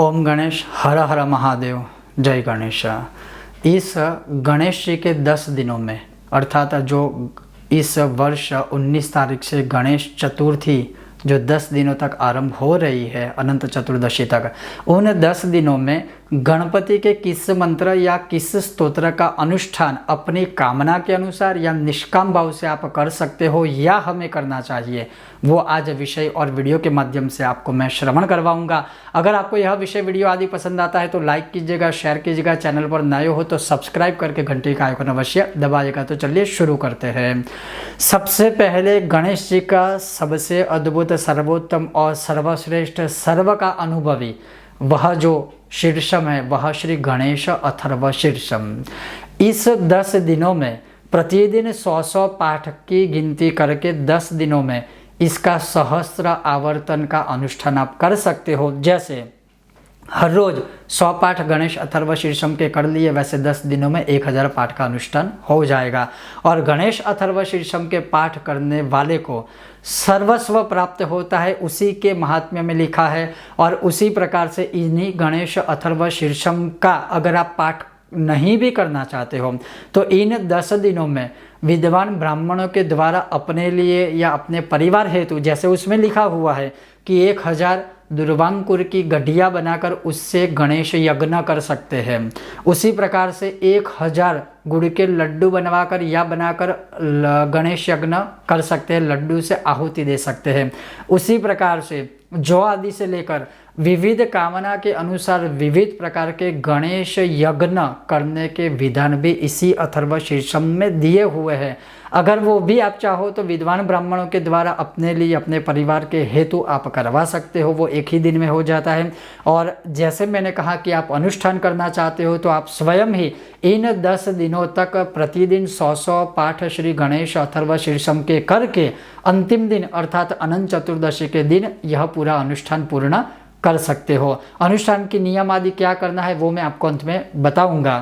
ओम गणेश हर हर महादेव जय गणेश। इस गणेश जी के 10 दिनों में अर्थात जो इस वर्ष 19 तारीख से गणेश चतुर्थी जो 10 दिनों तक आरंभ हो रही है अनंत चतुर्दशी तक, उन 10 दिनों में गणपति के किस मंत्र या किस स्तोत्र का अनुष्ठान अपनी कामना के अनुसार या निष्काम भाव से आप कर सकते हो या हमें करना चाहिए, वो आज विषय और वीडियो के माध्यम से आपको मैं श्रवण करवाऊंगा। अगर आपको यह विषय वीडियो आदि पसंद आता है तो लाइक कीजिएगा, शेयर कीजिएगा, चैनल पर नए हो तो सब्सक्राइब करके घंटी का आइकन अवश्य दबाइएगा। तो चलिए शुरू करते हैं। सबसे पहले गणेश जी का सबसे अद्भुत, सर्वोत्तम और सर्वश्रेष्ठ, सर्व का अनुभवी वह जो शीर्षम है वह श्री गणेश अथर्व शीर्षम। इस 10 दिनों में प्रतिदिन 100 पाठ की गिनती करके 10 दिनों में इसका सहस्त्र आवर्तन का अनुष्ठान आप कर सकते हो। जैसे हर रोज 100 पाठ गणेश अथर्व शीर्षम के कर लिए, वैसे 10 दिनों में 1000 पाठ का अनुष्ठान हो जाएगा। और गणेश अथर्व शीर्षम के पाठ करने वाले को सर्वस्व प्राप्त होता है, उसी के महात्म्य में लिखा है। और उसी प्रकार से इन्हीं गणेश अथर्व शीर्षम का अगर आप पाठ नहीं भी करना चाहते हो तो इन 10 दिनों में विद्वान ब्राह्मणों के द्वारा अपने लिए या अपने परिवार हेतु, जैसे उसमें लिखा हुआ है कि 1000 दुर्वांकुर की गड्ढिया बनाकर उससे गणेश यज्ञ कर सकते हैं, उसी प्रकार से 1000 गुड़ के लड्डू बनवाकर या बनाकर गणेश यज्ञ कर सकते हैं, लड्डू से आहुति दे सकते हैं। उसी प्रकार से जौ आदि से लेकर विविध कामना के अनुसार विविध प्रकार के गणेश यज्ञ करने के विधान भी इसी अथर्व शीर्षम में दिए हुए हैं। अगर वो भी आप चाहो तो विद्वान ब्राह्मणों के द्वारा अपने लिए, अपने परिवार के हेतु आप करवा सकते हो, वो एक ही दिन में हो जाता है। और जैसे मैंने कहा कि आप अनुष्ठान करना चाहते हो तो आप स्वयं ही इन 10 दिनों तक प्रतिदिन 100 पाठ श्री गणेश अथर्व शीर्षम के करके अंतिम दिन अर्थात अनंत चतुर्दशी के दिन यह पूरा अनुष्ठान पूर्ण कर सकते हो। अनुष्ठान की नियम आदि क्या करना है वो मैं आपको अंत में बताऊंगा।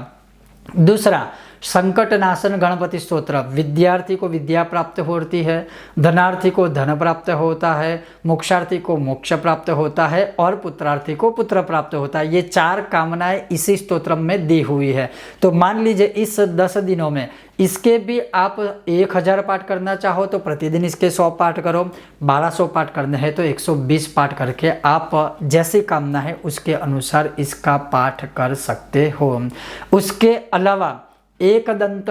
दूसरा, संकट नाशन गणपति स्तोत्र। विद्यार्थी को विद्या प्राप्त होती है, धनार्थी को धन प्राप्त होता है, मोक्षार्थी को मोक्ष प्राप्त होता है और पुत्रार्थी को पुत्र प्राप्त होता है। ये 4 कामनाएं इसी स्तोत्र में दी हुई है। तो मान लीजिए इस 10 दिनों में इसके भी आप 1000 पाठ करना चाहो तो प्रतिदिन इसके 100 पाठ करो, 1200 पाठ करने हैं तो 120 पाठ करके आप जैसी कामना है उसके अनुसार इसका पाठ कर सकते हो। उसके अलावा एकदंत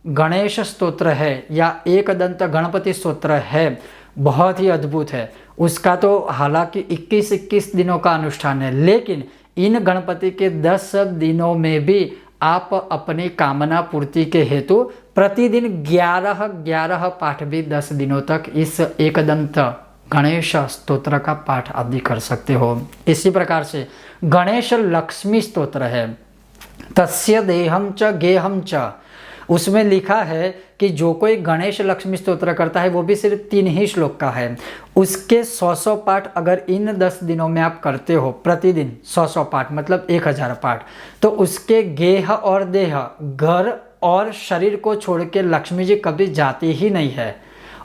गणेश स्तोत्र है या एकदंत गणपति स्तोत्र है, बहुत ही अद्भुत है। उसका तो हालांकि 21 दिनों का अनुष्ठान है, लेकिन इन गणपति के 10 दिनों में भी आप अपनी कामना पूर्ति के हेतु प्रतिदिन 11 पाठ भी 10 दिनों तक इस एकदंत गणेश स्तोत्र का पाठ आदि कर सकते हो। इसी प्रकार से गणेश लक्ष्मी स्तोत्र है, तस्य देहम च गेहम च। उसमें लिखा है कि जो कोई गणेश लक्ष्मी स्तोत्र करता है वो भी सिर्फ 3 ही श्लोक का है, उसके 100 पाठ अगर इन 10 दिनों में आप करते हो प्रतिदिन 100 पाठ मतलब 1000 पाठ, तो उसके गेह और देह, घर और शरीर को छोड़ के लक्ष्मी जी कभी जाती ही नहीं है।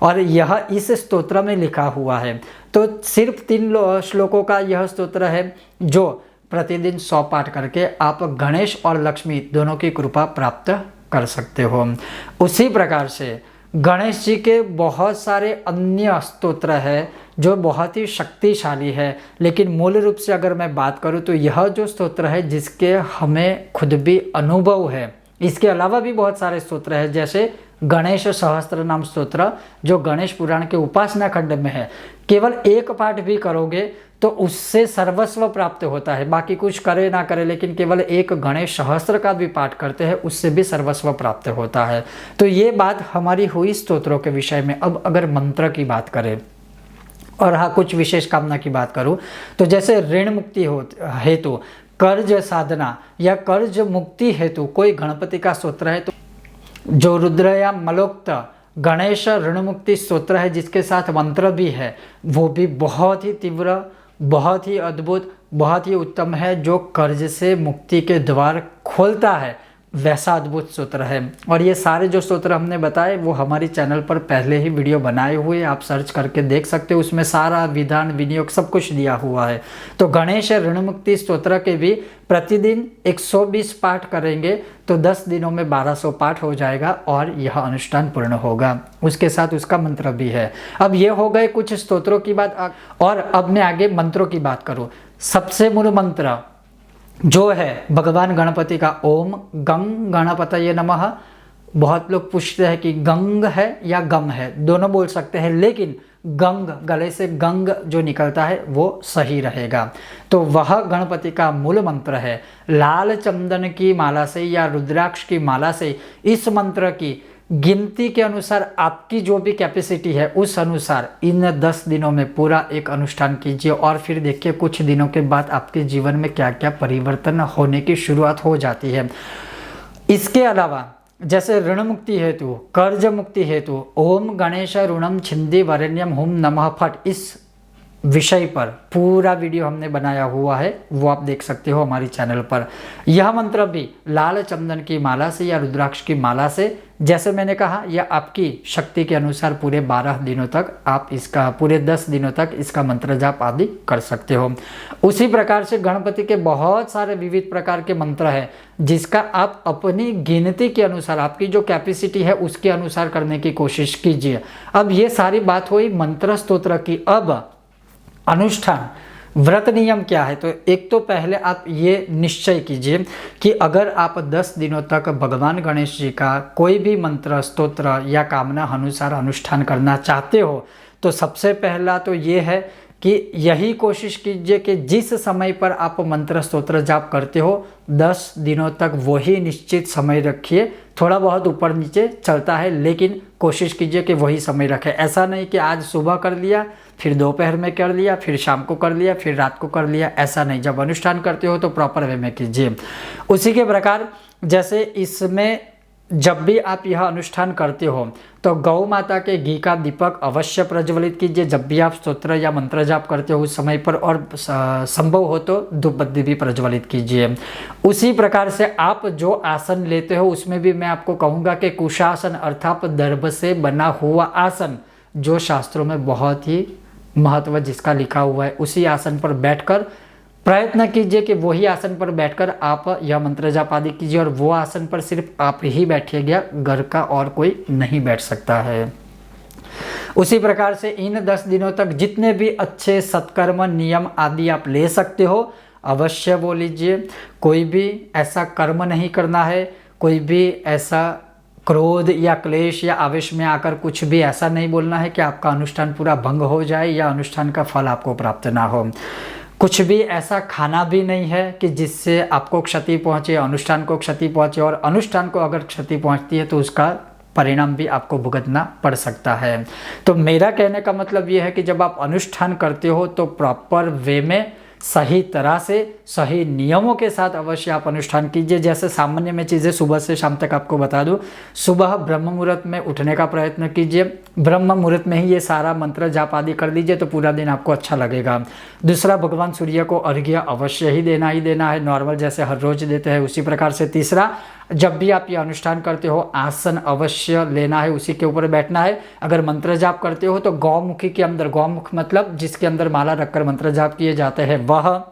और यह इस स्तोत्र में लिखा हुआ है। तो सिर्फ 3 श्लोकों का यह स्तोत्र है जो प्रतिदिन 100 पाठ करके आप गणेश और लक्ष्मी दोनों की कृपा प्राप्त कर सकते हो। उसी प्रकार से गणेश जी के बहुत सारे अन्य स्तोत्र है जो बहुत ही शक्तिशाली है, लेकिन मूल रूप से अगर मैं बात करूं तो यह जो स्तोत्र है जिसके हमें खुद भी अनुभव है। इसके अलावा भी बहुत सारे स्तोत्र है, जैसे गणेश सहस्त्र नाम स्तोत्र जो गणेश पुराण के उपासना खंड में है। केवल 1 पाठ भी करोगे तो उससे सर्वस्व प्राप्त होता है, बाकी कुछ करे ना करे, लेकिन केवल 1 गणेश सहस्त्र का भी पाठ करते हैं उससे भी सर्वस्व प्राप्त होता है। तो ये बात हमारी हुई स्तोत्रों के विषय में। अब अगर मंत्र की बात करें और हाँ कुछ विशेष कामना की बात करूं तो जैसे ऋण मुक्ति हेतु, कर्ज साधना या कर्ज मुक्ति हेतु कोई गणपति का स्तोत्र है तो जो रुद्र या मलोक्त गणेश ऋण मुक्ति स्तोत्र है जिसके साथ मंत्र भी है, वो भी बहुत ही तीव्र, बहुत ही अद्भुत, बहुत ही उत्तम है, जो कर्ज से मुक्ति के द्वार खोलता है। वैसा अद्भुत स्तोत्र है। और ये सारे जो स्तोत्र हमने बताए वो हमारी चैनल पर पहले ही वीडियो बनाए हुए, आप सर्च करके देख सकते हो, उसमें सारा विधान विनियोग सब कुछ दिया हुआ है। तो गणेश ऋण मुक्ति स्तोत्र के भी प्रतिदिन 120 पाठ करेंगे तो 10 दिनों में 1200 पाठ हो जाएगा और यह अनुष्ठान पूर्ण होगा। उसके साथ उसका मंत्र भी है। अब ये हो गए कुछ स्तोत्रों की बात, और अब मैं आगे मंत्रों की बात करूँ। सबसे मूल मंत्र जो है भगवान गणपति का ओम गंग गणपतये नमः। बहुत लोग पूछते हैं कि गंग है या गम है, दोनों बोल सकते हैं, लेकिन गंग, गले से गंग जो निकलता है वो सही रहेगा। तो वह गणपति का मूल मंत्र है। लाल चंदन की माला से या रुद्राक्ष की माला से इस मंत्र की गिनती के अनुसार आपकी जो भी कैपेसिटी है उस अनुसार इन 10 दिनों में पूरा एक अनुष्ठान कीजिए, और फिर देखिए कुछ दिनों के बाद आपके जीवन में क्या क्या परिवर्तन होने की शुरुआत हो जाती है। इसके अलावा जैसे ऋण मुक्ति हेतु, कर्ज मुक्ति हेतु ओम गणेश ऋणम छिंदी वरेण्यम हुम नमः फट, इस विषय पर पूरा वीडियो हमने बनाया हुआ है, वो आप देख सकते हो हमारी चैनल पर। यह मंत्र भी लाल चंदन की माला से या रुद्राक्ष की माला से, जैसे मैंने कहा, यह आपकी शक्ति के अनुसार पूरे 12 दिनों तक आप इसका, पूरे 10 दिनों तक इसका मंत्र जाप आदि कर सकते हो। उसी प्रकार से गणपति के बहुत सारे विविध प्रकार के मंत्र हैं जिसका आप अपनी गिनती के अनुसार, आपकी जो कैपेसिटी है उसके अनुसार करने की कोशिश कीजिए। अब ये सारी बात हुई मंत्र स्तोत्र की। अब अनुष्ठान व्रत नियम क्या है? तो एक तो पहले आप ये निश्चय कीजिए कि अगर आप 10 दिनों तक भगवान गणेश जी का कोई भी मंत्र स्तोत्र या कामना अनुसार अनुष्ठान करना चाहते हो तो सबसे पहला तो ये है कि यही कोशिश कीजिए कि जिस समय पर आप मंत्र स्तोत्र जाप करते हो 10 दिनों तक वही निश्चित समय रखिए। थोड़ा बहुत ऊपर नीचे चलता है लेकिन कोशिश कीजिए कि वही समय रखें। ऐसा नहीं कि आज सुबह कर लिया, फिर दोपहर में कर लिया, फिर शाम को कर लिया, फिर रात को कर लिया, ऐसा नहीं। जब अनुष्ठान करते हो तो प्रॉपर वे में कीजिए। उसी के प्रकार जैसे इसमें जब भी आप यह अनुष्ठान करते हो तो गौ माता के घी का दीपक अवश्य प्रज्वलित कीजिए जब भी आप स्तोत्र या मंत्र जाप करते हो उस समय पर, और संभव हो तो धूप बत्ती भी प्रज्वलित कीजिए। उसी प्रकार से आप जो आसन लेते हो उसमें भी मैं आपको कहूँगा कि कुशासन अर्थात दर्भ से बना हुआ आसन, जो शास्त्रों में बहुत ही महत्व जिसका लिखा हुआ है, उसी आसन पर बैठकर प्रयत्न कीजिए कि वही आसन पर बैठकर आप यह मंत्र जाप आदि कीजिए, और वो आसन पर सिर्फ आप ही बैठिएगा, घर का और कोई नहीं बैठ सकता है। उसी प्रकार से इन 10 दिनों तक जितने भी अच्छे सत्कर्म नियम आदि आप ले सकते हो अवश्य वो लीजिए। कोई भी ऐसा कर्म नहीं करना है, कोई भी ऐसा क्रोध या क्लेश या आवेश में आकर कुछ भी ऐसा नहीं बोलना है कि आपका अनुष्ठान पूरा भंग हो जाए या अनुष्ठान का फल आपको प्राप्त ना हो। कुछ भी ऐसा खाना भी नहीं है कि जिससे आपको क्षति पहुंचे, अनुष्ठान को क्षति पहुंचे, और अनुष्ठान को अगर क्षति पहुंचती है तो उसका परिणाम भी आपको भुगतना पड़ सकता है। तो मेरा कहने का मतलब ये है कि जब आप अनुष्ठान करते हो तो प्रॉपर वे में, सही तरह से, सही नियमों के साथ अवश्य आप अनुष्ठान कीजिए। जैसे सामान्य में चीज़ें सुबह से शाम तक आपको बता दूं, सुबह ब्रह्म मुहूर्त में उठने का प्रयत्न कीजिए, ब्रह्म मुहूर्त में ही ये सारा मंत्र जाप आदि कर लीजिए तो पूरा दिन आपको अच्छा लगेगा। दूसरा, भगवान सूर्य को अर्घ्य अवश्य ही देना है, नॉर्मल जैसे हर रोज देते हैं उसी प्रकार से। तीसरा, जब भी आप ये अनुष्ठान करते हो आसन अवश्य लेना है, उसी के ऊपर बैठना है। अगर मंत्र जाप करते हो तो गौमुखी के अंदर, गौमुख मतलब जिसके अंदर माला रखकर मंत्र जाप किए जाते हैं, वह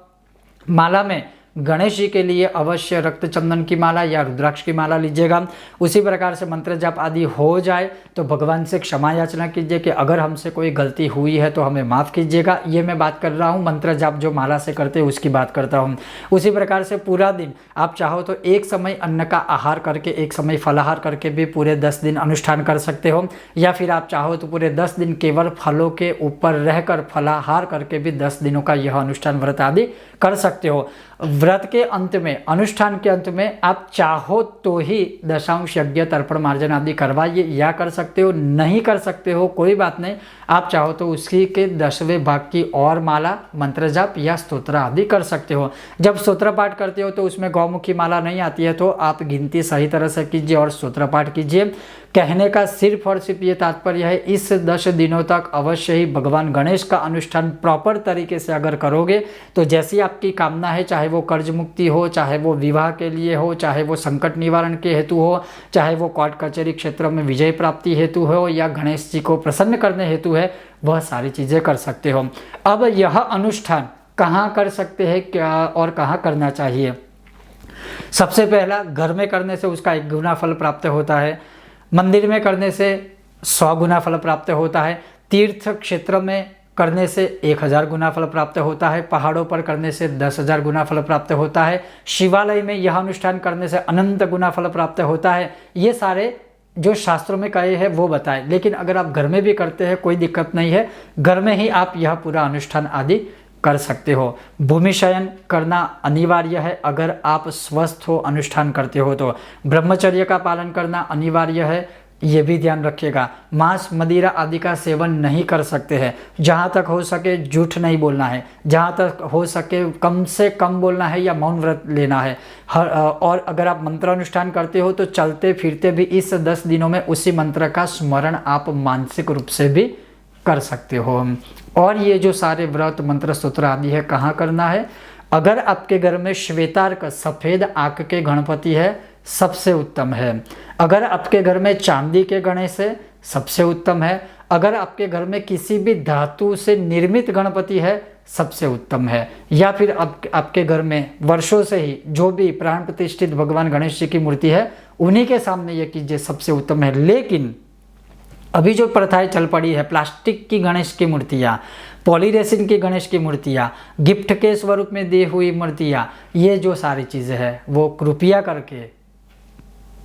माला में गणेश जी के लिए अवश्य रक्त चंदन की माला या रुद्राक्ष की माला लीजिएगा। उसी प्रकार से मंत्र जाप आदि हो जाए तो भगवान से क्षमा याचना कीजिए कि अगर हमसे कोई गलती हुई है तो हमें माफ़ कीजिएगा। ये मैं बात कर रहा हूँ मंत्र जाप जो माला से करते हैं उसकी बात करता हूँ। उसी प्रकार से पूरा दिन आप चाहो तो एक समय अन्न का आहार करके, एक समय फलाहार करके भी पूरे 10 दिन अनुष्ठान कर सकते हो, या फिर आप चाहो तो पूरे 10 दिन केवल फलों के ऊपर रहकर फलाहार करके भी 10 दिनों का यह अनुष्ठान व्रत आदि कर सकते हो। व्रत के अंत में, अनुष्ठान के अंत में आप चाहो तो ही दशांश यज्ञ तर्पण मार्जन आदि करवाइए, या कर सकते हो, नहीं कर सकते हो कोई बात नहीं। आप चाहो तो उसी के 10वें भाग की और माला, मंत्र जाप या स्तोत्र आदि कर सकते हो। जब स्तोत्र पाठ करते हो तो उसमें गौमुखी माला नहीं आती है तो आप गिनती सही तरह से कीजिए और स्तोत्र पाठ कीजिए। कहने का सिर्फ और सिर्फ ये तात्पर्य है, इस 10 दिनों तक अवश्य ही भगवान गणेश का अनुष्ठान प्रॉपर तरीके से अगर करोगे तो जैसी आपकी कामना है, चाहे वो कर्ज कर्ज मुक्ति हो, चाहे वो विवाह के लिए हो, चाहे वो संकट निवारण के हेतु हो, चाहे वो कोर्ट कचहरी क्षेत्र में विजय प्राप्ति हेतु हो, या गणेश जी को प्रसन्न करने हेतु है, वह सारी चीज़ें कर सकते हो। अब यह अनुष्ठान कहाँ कर सकते हैं क्या और कहाँ करना चाहिए? सबसे पहला, घर में करने से उसका 1 गुना फल प्राप्त होता है, मंदिर में करने से 100 गुना फल प्राप्त होता है, तीर्थ क्षेत्र में करने से 1000 गुना फल प्राप्त होता है, पहाड़ों पर करने से 10,000 गुना फल प्राप्त होता है, शिवालय में यह अनुष्ठान करने से अनंत गुना फल प्राप्त होता है। ये सारे जो शास्त्रों में कहे हैं वो बताएं, लेकिन अगर आप घर में भी करते हैं कोई दिक्कत नहीं है, घर में ही आप यह पूरा अनुष्ठान आदि कर सकते हो। भूमि शयन करना अनिवार्य है अगर आप स्वस्थ हो, अनुष्ठान करते हो तो। ब्रह्मचर्य का पालन करना अनिवार्य है, ये भी ध्यान रखिएगा। मांस मदिरा आदि का सेवन नहीं कर सकते हैं, जहाँ तक हो सके झूठ नहीं बोलना है, जहाँ तक हो सके कम से कम बोलना है या मौन व्रत लेना है। और अगर आप मंत्र अनुष्ठान करते हो तो चलते फिरते भी इस 10 दिनों में उसी मंत्र का स्मरण आप मानसिक रूप से भी कर सकते हो। और ये जो सारे व्रत मंत्र सूत्र आदि है कहाँ करना है? अगर आपके घर में श्वेतार्क सफ़ेद आंख के गणपति है, सबसे उत्तम है। अगर आपके घर में चांदी के गणेश है, सबसे उत्तम है। अगर आपके घर में किसी भी धातु से निर्मित गणपति है, सबसे उत्तम है। या फिर आपके घर में वर्षों से ही जो भी प्राण प्रतिष्ठित भगवान गणेश जी की मूर्ति है, उन्हीं के सामने ये कीजिए, सबसे उत्तम है। लेकिन अभी जो प्रथाएं चल पड़ी है, प्लास्टिक की गणेश की मूर्तियाँ, पॉलीरेसिन की गणेश की मूर्तियाँ, गिफ्ट के स्वरूप में दी हुई मूर्तियाँ, ये जो सारी चीज़ें हैं वो कृपया करके,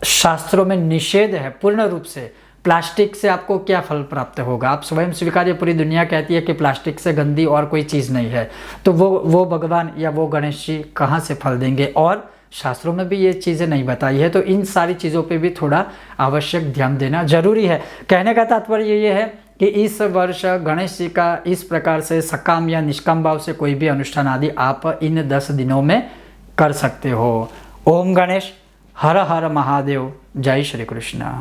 शास्त्रों में निषेध है पूर्ण रूप से। प्लास्टिक से आपको क्या फल प्राप्त होगा? आप स्वयं स्वीकार्य, पूरी दुनिया कहती है कि प्लास्टिक से गंदी और कोई चीज़ नहीं है, तो वो भगवान या वो गणेश जी कहाँ से फल देंगे? और शास्त्रों में भी ये चीज़ें नहीं बताई है, तो इन सारी चीज़ों पे भी थोड़ा आवश्यक ध्यान देना जरूरी है। कहने का तात्पर्य ये है कि इस वर्ष गणेश जी का इस प्रकार से सकाम या निष्काम भाव से कोई भी अनुष्ठान आदि आप इन 10 दिनों में कर सकते हो। ओम गणेश, हर हर महादेव, जय श्री कृष्ण।